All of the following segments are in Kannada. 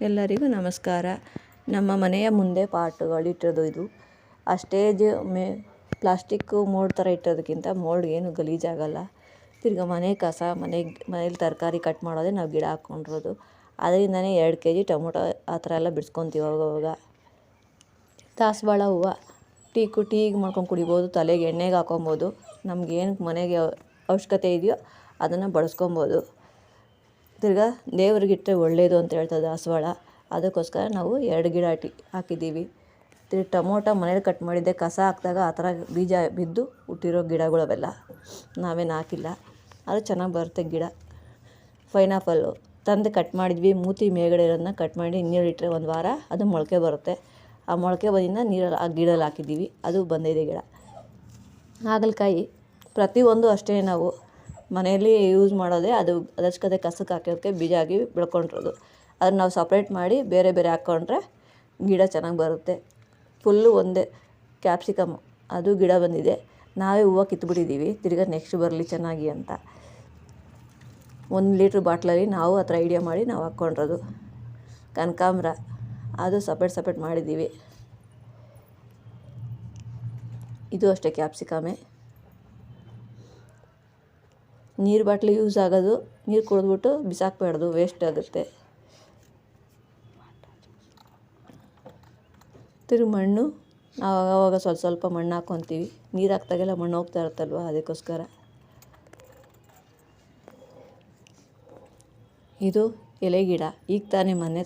ಎಲ್ಲರಿಗೂ ನಮಸ್ಕಾರ. ನಮ್ಮ ಮನೆಯ ಮುಂದೆ ಪಾಟ್ಗಳು ಇಟ್ಟಿರೋದು ಇದು. ಆ ಸ್ಟೇಜ್ ಪ್ಲಾಸ್ಟಿಕ್ಕು ಮೋಲ್ಡ್ ಥರ ಇಟ್ಟೋದಕ್ಕಿಂತ ಮೋಲ್ಡ್ ಏನು ಗಲೀಜಾಗಲ್ಲ. ತಿರ್ಗಿ ಮನೆ ಕಸ ಮನೇಲಿ ತರಕಾರಿ ಕಟ್ ಮಾಡೋದೇ ನಾವು ಗಿಡ ಹಾಕ್ಕೊಂಡಿರೋದು. ಅದರಿಂದನೇ 2 kg ಟೊಮೊಟೊ ಆ ಥರ ಎಲ್ಲ ಬಿಡಿಸ್ಕೊತೀವಿ ಅವಾಗ. ದಾಸವಾಳ ಹೂವು ಟೀಗೆ ಮಾಡ್ಕೊಂಡು ಕುಡಿಬೋದು, ತಲೆಗೆ ಎಣ್ಣೆಗೆ ಹಾಕೊಬೋದು. ನಮಗೇನು ಮನೆಗೆ ಅವಶ್ಯಕತೆ ಇದೆಯೋ ಅದನ್ನು ಬಳಸ್ಕೊಬೋದು. ತಿರ್ಗಿ ದೇವ್ರಿಗಿಟ್ಟರೆ ಒಳ್ಳೆಯದು ಅಂತ ಹೇಳ್ತಾರೆ ದಾಸವಾಳ. ಅದಕ್ಕೋಸ್ಕರ ನಾವು 2 ಗಿಡ ಹಾಕಿದ್ದೀವಿ. ತಿರ್ಗಿ ಟೊಮೊಟೊ ಮನೇಲಿ ಕಟ್ ಮಾಡಿದ್ದೆ, ಕಸ ಹಾಕಿದಾಗ ಆ ಥರ ಬೀಜ ಬಿದ್ದು ಹುಟ್ಟಿರೋ ಗಿಡಗಳು ಅವೆಲ್ಲ, ನಾವೇನು ಹಾಕಿಲ್ಲ. ಅದು ಚೆನ್ನಾಗಿ ಬರುತ್ತೆ ಗಿಡ. ಪೈನಾಪಲ್ಲು ತಂದು ಕಟ್ ಮಾಡಿದ್ವಿ, ಮೂತಿ ಮೇಲ್ಗಡೆ ಇರೋದನ್ನ ಕಟ್ ಮಾಡಿ ನೀರಿಟ್ಟರೆ 1 ವಾರ ಅದು ಮೊಳಕೆ ಬರುತ್ತೆ. ಆ ಮೊಳಕೆ ಬಂದಿಂದ ನೀರಲ್ಲಿ ಆ ಗಿಡದಲ್ಲಿ ಹಾಕಿದ್ದೀವಿ, ಅದು ಬಂದಿದೆ ಗಿಡ. ಹಾಗಲಕಾಯಿ ಪ್ರತಿಯೊಂದು ಅಷ್ಟೇ, ನಾವು ಮನೆಯಲ್ಲಿ ಯೂಸ್ ಮಾಡೋದೇ ಅದು ಅದಕ್ಕೆ ಕಸಕ್ಕೆ ಹಾಕೋದಕ್ಕೆ ಬೀಜ ಆಗಿ ಬೆಳ್ಕೊಂಡಿರೋದು. ಅದನ್ನು ನಾವು ಸಪ್ರೇಟ್ ಮಾಡಿ ಬೇರೆ ಬೇರೆ ಹಾಕ್ಕೊಂಡ್ರೆ ಗಿಡ ಚೆನ್ನಾಗಿ ಬರುತ್ತೆ. ಫುಲ್ಲು ಒಂದೇ ಕ್ಯಾಪ್ಸಿಕಮ್ ಅದು ಗಿಡ ಬಂದಿದೆ. ನಾವೇ ಹೂವು ಕಿತ್ಬಿಟ್ಟಿದ್ದೀವಿ, ತಿರ್ಗಿ ನೆಕ್ಸ್ಟ್ ಬರಲಿ ಚೆನ್ನಾಗಿ ಅಂತ. 1 ಲೀಟ್ರ್ ಬಾಟ್ಲಲ್ಲಿ ನಾವು ಆ ಥರ ಐಡಿಯಾ ಮಾಡಿ ನಾವು ಹಾಕ್ಕೊಂಡಿರೋದು. ಕನಕಾಂಬರ ಅದು ಸಪ್ರೇಟ್ ಮಾಡಿದ್ದೀವಿ. ಇದು ಅಷ್ಟೇ ಕ್ಯಾಪ್ಸಿಕಮೇ. ನೀರು ಬಾಟ್ಲಿ ಯೂಸ್ ಆಗೋದು, ನೀರು ಕುಡಿದ್ಬಿಟ್ಟು ಬಿಸಾಕಬಾರ್ದು, ವೇಸ್ಟ್ ಆಗುತ್ತೆ. ತಿರ್ಗಿ ಮಣ್ಣು ನಾವು ಆವಾಗ ಸ್ವಲ್ಪ ಮಣ್ಣು ಹಾಕ್ಕೊತೀವಿ. ನೀರು ಹಾಕ್ದಾಗೆಲ್ಲ ಮಣ್ಣು ಹೋಗ್ತಾ ಇರುತ್ತಲ್ವ, ಅದಕ್ಕೋಸ್ಕರ. ಇದು ಎಲೆ ಗಿಡ, ಈಗ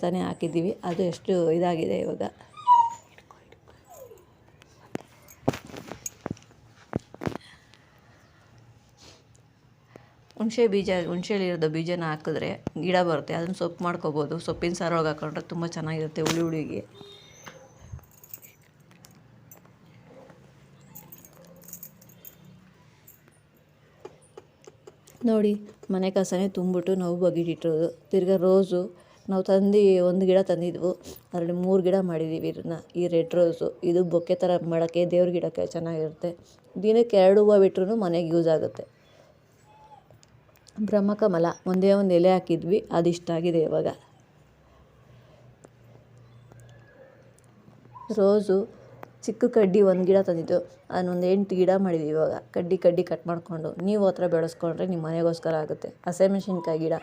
ತಾನೇ ಹಾಕಿದ್ದೀವಿ. ಅದು ಎಷ್ಟು ಇದಾಗಿದೆ ಇವಾಗ. ಹುಣಸೆಲಿರೋದು ಬೀಜನ ಹಾಕಿದ್ರೆ ಗಿಡ ಬರುತ್ತೆ. ಅದನ್ನು ಸೊಪ್ಪು ಮಾಡ್ಕೋಬೋದು. ಸೊಪ್ಪಿನ ಸಾರೊಳಗೆ ಹಾಕೊಂಡ್ರೆ ತುಂಬ ಚೆನ್ನಾಗಿರುತ್ತೆ ಹುಳಿಗೆ. ನೋಡಿ, ಮನೆ ಕಸನೇ ತುಂಬಿಟ್ಟು ನಾವು ಬಗೆಟಿಟ್ಟಿರೋದು. ತಿರ್ಗಿ ರೋಸು ನಾವು ತಂದು 1 ಗಿಡ ತಂದಿದ್ವು, ಅದರಲ್ಲಿ 3 ಗಿಡ ಮಾಡಿದ್ದೀವಿ. ಈ ರೆಡ್ ರೋಸು ಇದು ಬೊಕ್ಕೆ ಥರ ಮಾಡೋಕ್ಕೆ, ದೇವ್ರ ಗಿಡಕ್ಕೆ ಚೆನ್ನಾಗಿರುತ್ತೆ. ದಿನಕ್ಕೆ 2 ಹೂವು ಬಿಟ್ರೂ ಮನೆಗೆ ಯೂಸ್ ಆಗುತ್ತೆ. ಬ್ರಹ್ಮಕಮಲ ಒಂದೇ 1 ಎಲೆ ಹಾಕಿದ್ವಿ, ಅದಿಷ್ಟಾಗಿದೆ ಇವಾಗ. ರೋಸು ಚಿಕ್ಕ ಕಡ್ಡಿ 1 ಗಿಡ ತಂದಿದ್ದು, ಅದನ್ನೊಂದು 8 ಗಿಡ ಮಾಡಿದ್ದೀವಿ ಇವಾಗ. ಕಡ್ಡಿ ಕಟ್ ಮಾಡಿಕೊಂಡು ನೀವು ಹತ್ರ ಬೆಳೆಸ್ಕೊಂಡ್ರೆ ನಿಮ್ಮ ಮನೆಗೋಸ್ಕರ ಆಗುತ್ತೆ. ಹಸಿಮೆಣ್ಸಿನ್ಕಾಯಿ ಗಿಡ,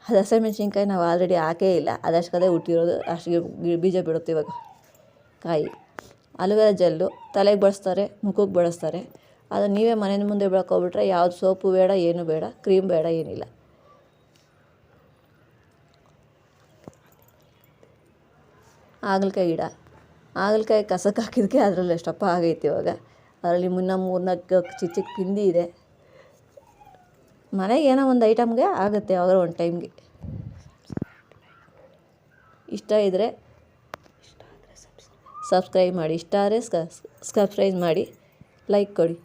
ಅದು ಹಸಿಮೆಣ್ಸಿನ್ಕಾಯಿ ನಾವು ಆಲ್ರೆಡಿ ಹಾಕೇ ಇಲ್ಲ, ಅದಷ್ಟೇ ಹುಟ್ಟಿರೋದು, ಅಷ್ಟು ಬೀಜ ಬಿಡುತ್ತೆ ಇವಾಗ ಕಾಯಿ. ಅಲೋವೆರಾ ಜೆಲ್ಲು ತಲೆಗೆ ಬಳಸ್ತಾರೆ, ಮುಖಕ್ಕೆ ಬಳಸ್ತಾರೆ. ಅದು ನೀವೇ ಮನೆ ಮುಂದೆ ಬೆಳ್ಕೊಬಿಟ್ರೆ ಯಾವುದು ಸೋಪು ಬೇಡ, ಏನು ಬೇಡ, ಕ್ರೀಮ್ ಬೇಡ, ಏನಿಲ್ಲ. ಹಾಗಲಕಾಯಿ ಗಿಡ, ಹಾಗಲಕಾಯಿ ಕಸಕ್ಕೆ ಹಾಕಿದ್ದಕ್ಕೆ ಅದರಲ್ಲಿ ಎಷ್ಟಪ್ಪ ಆಗೈತೆ ಇವಾಗ. ಅದರಲ್ಲಿ 3-4 ಚಿಕ್ಕ ಪಿಂದಿ ಇದೆ. ಮನೆಗೆ ಏನೋ ಒಂದು ಐಟಮ್ಗೆ ಆಗುತ್ತೆ, ಯಾವಾಗ ಒಂದು ಟೈಮ್ಗೆ. ಇಷ್ಟ ಇದ್ದರೆ ಸಬ್ಸ್ಕ್ರೈಬ್ ಮಾಡಿ, ಇಷ್ಟ ಆದರೆ ಸಬ್ಸ್ಕ್ರೈಬ್ ಮಾಡಿ, ಲೈಕ್ ಕೊಡಿ.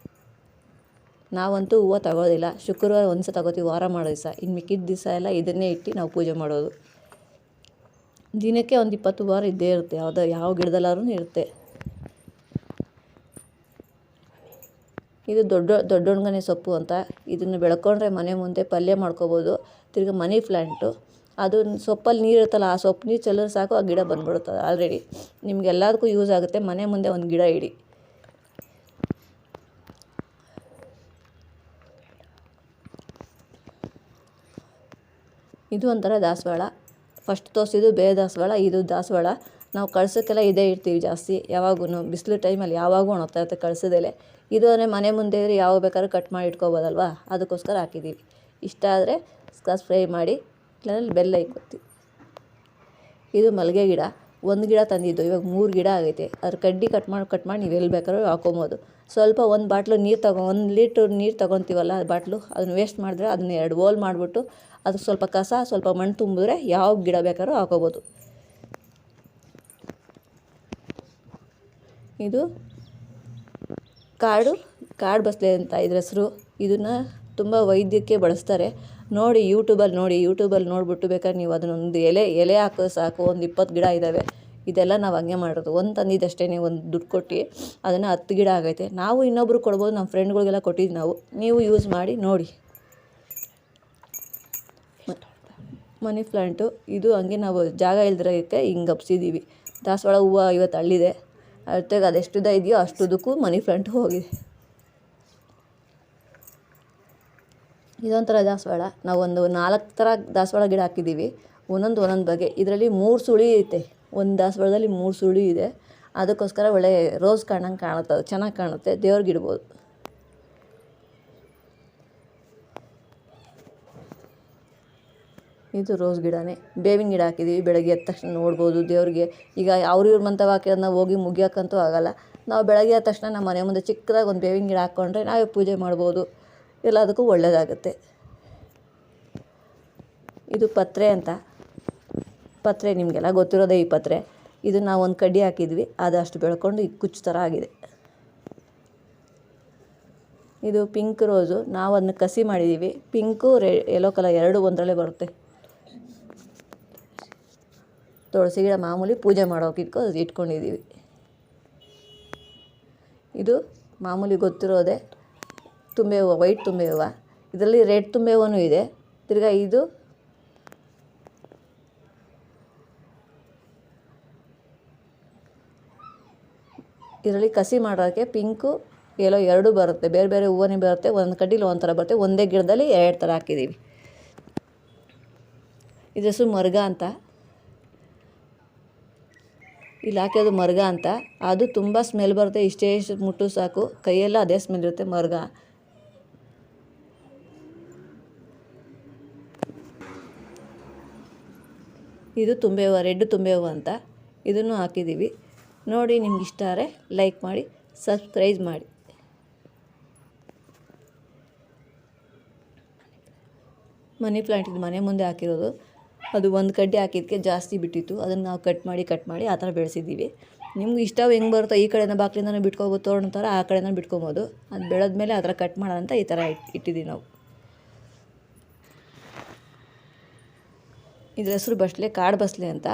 ನಾವಂತೂ ಹೂವು ತಗೋದಿಲ್ಲ, ಶುಕ್ರವಾರ ಒಂದ್ಸ ತಗೋತೀವಿ, ವಾರ ಮಾಡೋ ದಿವಸ. ಇನ್ನು ಮಿಕ್ಕಿದ ದಿವಸ ಎಲ್ಲ ಇದನ್ನೇ ಇಟ್ಟು ನಾವು ಪೂಜೆ ಮಾಡೋದು. ದಿನಕ್ಕೆ ಒಂದು 20 ವಾರ ಇದ್ದೇ ಇರುತ್ತೆ, ಯಾವ ಗಿಡದಲ್ಲಾದ್ರೂ ಇರುತ್ತೆ. ಇದು ದೊಡ್ಡೊಣ್ಗನೆ ಸೊಪ್ಪು ಅಂತ. ಇದನ್ನು ಬೆಳ್ಕೊಂಡ್ರೆ ಮನೆ ಮುಂದೆ ಪಲ್ಯ ಮಾಡ್ಕೋಬೋದು. ತಿರ್ಗಿ ಮನಿ ಪ್ಲ್ಯಾಂಟು, ಅದು ಸೊಪ್ಪಲ್ಲಿ ನೀರು ಇರುತ್ತಲ್ಲ, ಆ ಸೊಪ್ಪು ನೀರು ಚೆಲ್ಲಿದ್ರೆ ಸಾಕು, ಆ ಗಿಡ ಬಂದ್ಬಿಡುತ್ತೆ ಆಲ್ರೆಡಿ. ನಿಮ್ಗೆಲ್ಲದಕ್ಕೂ ಯೂಸ್ ಆಗುತ್ತೆ. ಮನೆ ಮುಂದೆ 1 ಗಿಡ ಇಡಿ. ಇದು ಒಂಥರ ದಾಸವಾಳ. ಫಸ್ಟ್ ತೋರಿಸಿದ್ದು ಬೇರೆ ದಾಸವಾಳ, ಇದು ದಾಸವಾಳ. ನಾವು ಕಳ್ಸೋಕ್ಕೆಲ್ಲ ಇದೇ ಇಡ್ತೀವಿ ಜಾಸ್ತಿ, ಯಾವಾಗೂ ಬಿಸಿಲು ಟೈಮಲ್ಲಿ ಯಾವಾಗೂ ಒಣಗ್ತಾ ಇರುತ್ತೆ ಕಳ್ಸೋದೆಲೆ. ಇದು ಅಂದರೆ ಮನೆ ಮುಂದೆ ಇದ್ರೆ ಯಾವ ಬೇಕಾದ್ರೂ ಕಟ್ ಮಾಡಿ ಇಟ್ಕೋಬೋದಲ್ವ, ಅದಕ್ಕೋಸ್ಕರ ಹಾಕಿದ್ದೀವಿ. ಇಷ್ಟ ಆದರೆ ಸಬ್ಸ್ಕ್ರೈಬ್ ಮಾಡಿ, ಇಲ್ಲಾಂದ್ರೆ ಬೆಲ್ ಐಕೊತ್ತಿ. ಇದು ಮಲ್ಲಿಗೆ ಗಿಡ, 1 ಗಿಡ ತಂದಿದ್ದು, ಇವಾಗ 3 ಗಿಡ ಆಗೈತೆ. ಅದ್ರ ಕಡ್ಡಿ ಕಟ್ ಮಾಡಿ ನೀವು ಎಲ್ಲಿ ಬೇಕಾದ್ರೂ ಹಾಕೊಬೋದು. ಸ್ವಲ್ಪ 1 ಬಾಟ್ಲು ನೀರು 1 ಲೀಟ್ರ್ ನೀರು ತೊಗೊತೀವಲ್ಲ ಬಾಟ್ಲು, ಅದನ್ನು ವೇಸ್ಟ್ ಮಾಡಿದ್ರೆ ಅದನ್ನ 2 ಹೋಲ್ ಮಾಡಿಬಿಟ್ಟು ಅದಕ್ಕೆ ಸ್ವಲ್ಪ ಕಸ ಸ್ವಲ್ಪ ಮಣ್ಣು ತುಂಬಿದ್ರೆ ಯಾವ ಗಿಡ ಬೇಕಾದ್ರೂ ಹಾಕೋಬೋದು. ಇದು ಕಾಡು ಬಸಳೆ ಅಂತ ಇದ್ರ ಹೆಸರು. ಇದನ್ನು ತುಂಬ ವೈದ್ಯಕ್ಕೆ ಬಳಸ್ತಾರೆ. ಯೂಟ್ಯೂಬಲ್ಲಿ ನೋಡಿಬಿಟ್ಟು ಬೇಕಾದ್ರೆ ನೀವು ಅದನ್ನೊಂದು ಎಲೆ ಹಾಕೋದು ಸಾಕು. ಒಂದು 20 ಗಿಡ ಇದ್ದಾವೆ. ಇದೆಲ್ಲ ನಾವು ಹಂಗೆ ಮಾಡೋದು. 1 ತಂದಿದ್ದಷ್ಟೇ, ಒಂದು ದುಡ್ಡು ಕೊಟ್ಟು ಅದನ್ನು 10 ಗಿಡ ಆಗೈತೆ. ನಾವು ಇನ್ನೊಬ್ರು ಕೊಡ್ಬೋದು, ನಮ್ಮ ಫ್ರೆಂಡ್ಗಳಿಗೆಲ್ಲ ಕೊಟ್ಟಿದ್ದು ನಾವು. ನೀವು ಯೂಸ್ ಮಾಡಿ ನೋಡಿ. ಮನಿ ಪ್ಲ್ಯಾಂಟು ಇದು ಹಂಗೆ ನಾವು ಜಾಗ ಇಲ್ದಿರೋಕ್ಕೆ ಹಿಂಗೆ ಹಬ್ಸಿದ್ದೀವಿ. ದಾಸವಾಳ ಹೂವು ಇವತ್ತು ಅಳ್ಳಿದೆ, ಅಷ್ಟೇ ಅದೆಷ್ಟುದ ಇದೆಯೋ ಅಷ್ಟುದಕ್ಕೂ ಮನಿ ಪ್ಲ್ಯಾಂಟ್ ಹೋಗಿದೆ. ಇದೊಂಥರ ದಾಸವಾಳ. ನಾವೊಂದು 4 ಥರ ದಾಸವಾಳ ಗಿಡ ಹಾಕಿದ್ದೀವಿ, ಒಂದೊಂದು ಬಗೆ. ಇದರಲ್ಲಿ 3 ಸುಳಿ ಐತೆ, ಒಂದು ದಾಸವಾಳದಲ್ಲಿ 3 ಸುಳಿ ಇದೆ. ಅದಕ್ಕೋಸ್ಕರ ಒಳ್ಳೆ ರೋಸ್ ಕಾಣಂಗೆ ಕಾಣುತ್ತೆ, ಅದು ಚೆನ್ನಾಗಿ ಕಾಣುತ್ತೆ, ದೇವ್ರಿಗೆ ಇಡ್ಬೋದು. ಇದು ರೋಸ್ ಗಿಡನೇ. ಬೇವಿನ ಗಿಡ ಹಾಕಿದ್ದೀವಿ, ಬೆಳಗ್ಗೆ ಎದ್ದ ತಕ್ಷಣ ನೋಡ್ಬೋದು ದೇವ್ರಿಗೆ. ಈಗ ಇವ್ರ ಮಂತವ ಹಾಕಿರೋದನ್ನ ಹೋಗಿ ಮುಗಿಯೋಕ್ಕಂತೂ ಆಗೋಲ್ಲ. ನಾವು ಬೆಳಗ್ಗೆ ಎದ್ದ ತಕ್ಷಣ ನಮ್ಮ ಮನೆ ಮುಂದೆ ಚಿಕ್ಕದಾಗಿ ಒಂದು ಬೇವಿನ ಗಿಡ ಹಾಕ್ಕೊಂಡ್ರೆ ನಾವೇ ಪೂಜೆ ಮಾಡ್ಬೋದು, ಎಲ್ಲದಕ್ಕೂ ಒಳ್ಳೆಯದಾಗುತ್ತೆ. ಇದು ಪತ್ರೆ ಅಂತ. ಪತ್ರೆ ನಿಮಗೆಲ್ಲ ಗೊತ್ತಿರೋದೇ ಈ ಪತ್ರೆ. ಇದು ನಾವು ಒಂದು ಕಡ್ಡಿ ಹಾಕಿದ್ವಿ, ಅದು ಅಷ್ಟು ಬೆಳ್ಕೊಂಡು ಈಗ ಕುಚ್ಚು ಥರ ಆಗಿದೆ. ಇದು ಪಿಂಕ್ ರೋಸು, ನಾವು ಅದನ್ನ ಕಸಿ ಮಾಡಿದ್ದೀವಿ. ಪಿಂಕು ಯೆಲ್ಲೋ ಕಲರ್ ಎರಡು ಒಂದರಲ್ಲೇ ಬರುತ್ತೆ. ತುಳಸಿ ಗಿಡ ಮಾಮೂಲಿ ಪೂಜೆ ಮಾಡೋಕೆ ಇಟ್ಕೊಂಡಿದ್ದೀವಿ. ಇದು ಮಾಮೂಲಿ ಗೊತ್ತಿರೋದೆ ತುಂಬೆ ಹೂವು, ವೈಟ್ ತುಂಬೆ ಹೂವು. ಇದರಲ್ಲಿ ರೆಡ್ ತುಂಬೆ ಹೂವೂ ಇದೆ. ತಿರ್ಗಾ ಇದರಲ್ಲಿ ಕಸಿ ಮಾಡೋಕ್ಕೆ ಪಿಂಕು ಯೆಲ್ಲೋ ಎರಡೂ ಬರುತ್ತೆ, ಬೇರೆ ಬೇರೆ ಹೂವನೇ ಬರುತ್ತೆ. ಒಂದು ಕಡ್ಡಿಲಿ ಒಂಥರ ಬರುತ್ತೆ, ಒಂದೇ ಗಿಡದಲ್ಲಿ 2 ಥರ ಹಾಕಿದ್ದೀವಿ. ಇದು ಹೆಸರು ಮರ್ಗ ಅಂತ. ಇಲ್ಲಿ ಹಾಕೋದು ಮರ್ಗ ಅಂತ. ಅದು ತುಂಬ ಸ್ಮೆಲ್ ಬರುತ್ತೆ, ಇಷ್ಟೇ ಮುಟ್ಟು ಸಾಕು, ಕೈಯೆಲ್ಲ ಅದೇ ಸ್ಮೆಲ್ ಇರುತ್ತೆ ಮರ್ಗ. ಇದು ತುಂಬೆ ಹೂವು, ರೆಡ್ ತುಂಬೆ ಹೂವು ಅಂತ. ಇದನ್ನು ಹಾಕಿದ್ದೀವಿ. ನೋಡಿ, ನಿಮ್ಗೆ ಇಷ್ಟ ಆದರೆ ಲೈಕ್ ಮಾಡಿ, ಸಬ್ಸ್ಕ್ರೈಬ್ ಮಾಡಿ. ಮನಿ ಪ್ಲ್ಯಾಂಟ್ ಇದು ಮನೆ ಮುಂದೆ ಹಾಕಿರೋದು. ಅದು ಒಂದು ಕಡ್ಡಿ ಹಾಕಿದ್ದಕ್ಕೆ ಜಾಸ್ತಿ ಬಿಟ್ಟಿತ್ತು, ಅದನ್ನು ನಾವು ಕಟ್ ಮಾಡಿ ಆ ಥರ ಬೆಳೆಸಿದ್ದೀವಿ. ನಿಮ್ಗೆ ಇಷ್ಟ ಹೆಂಗೆ ಬರುತ್ತೋ, ಈ ಕಡೆಯಿಂದ ಬಾಗಿಲಿಂದನೂ ಬಿಟ್ಕೋಬೋದು, ತೋರಣ ಥರ ಆ ಕಡೆಯಿಂದ ಬಿಟ್ಕೊಬೋದು. ಅದು ಬೆಳೆದ್ಮೇಲೆ ಆ ಥರ ಕಟ್ ಮಾಡೋಂತ ಈ ಥರ ಇಟ್ಟಿದ್ದೀವಿ ನಾವು. ಇದ್ರ ಹೆಸರು ಬಸ್ಲೆ, ಕಾಡು ಬಸ್ಲೆ ಅಂತ.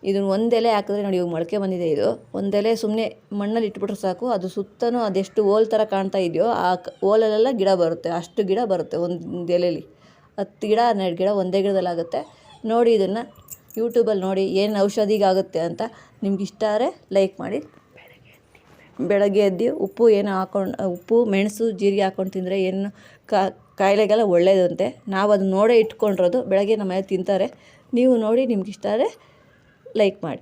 ಇದನ್ನು ಒಂದೆಲೆ ಹಾಕಿದ್ರೆ ನೋಡಿ, ಇವಾಗ ಮೊಳಕೆ ಬಂದಿದೆ. ಇದು ಒಂದೆಲೆ ಸುಮ್ಮನೆ ಮಣ್ಣಲ್ಲಿ ಇಟ್ಬಿಟ್ರೆ ಸಾಕು, ಅದು ಸುತ್ತಲೂ ಅದೆಷ್ಟು ಓಲ್ ಥರ ಕಾಣ್ತಾ ಇದೆಯೋ ಆ ಓಲಲ್ಲೆಲ್ಲ ಗಿಡ ಬರುತ್ತೆ. ಅಷ್ಟು ಗಿಡ ಬರುತ್ತೆ ಒಂದು ಎಲೆಯಲ್ಲಿ. 10 ಗಿಡ 12 ಗಿಡ ಒಂದೇ ಗಿಡದಲ್ಲಿ ಆಗುತ್ತೆ. ನೋಡಿ, ಇದನ್ನು ಯೂಟ್ಯೂಬಲ್ಲಿ ನೋಡಿ ಏನು ಔಷಧಿಗಾಗುತ್ತೆ ಅಂತ. ನಿಮ್ಗೆ ಇಷ್ಟ ಆದರೆ ಲೈಕ್ ಮಾಡಿ. ಬೆಳಗ್ಗೆ ಎದ್ದು ಉಪ್ಪು ಮೆಣಸು ಜೀರಿಗೆ ಹಾಕ್ಕೊಂಡು ತಿಂದರೆ ಏನು ಕಾಯಿಲೆಗೆಲ್ಲ ಒಳ್ಳೆಯದಂತೆ. ನಾವು ಅದನ್ನ ನೋಡೇ ಇಟ್ಕೊಂಡಿರೋದು. ಬೆಳಗ್ಗೆ ನಮ್ಮ ಮನೇಲಿ ತಿಂತಾರೆ. ನೀವು ನೋಡಿ, ನಿಮ್ಗೆ ಇಷ್ಟ ಆದರೆ ಲೈಕ್ ಮಾಡಿ.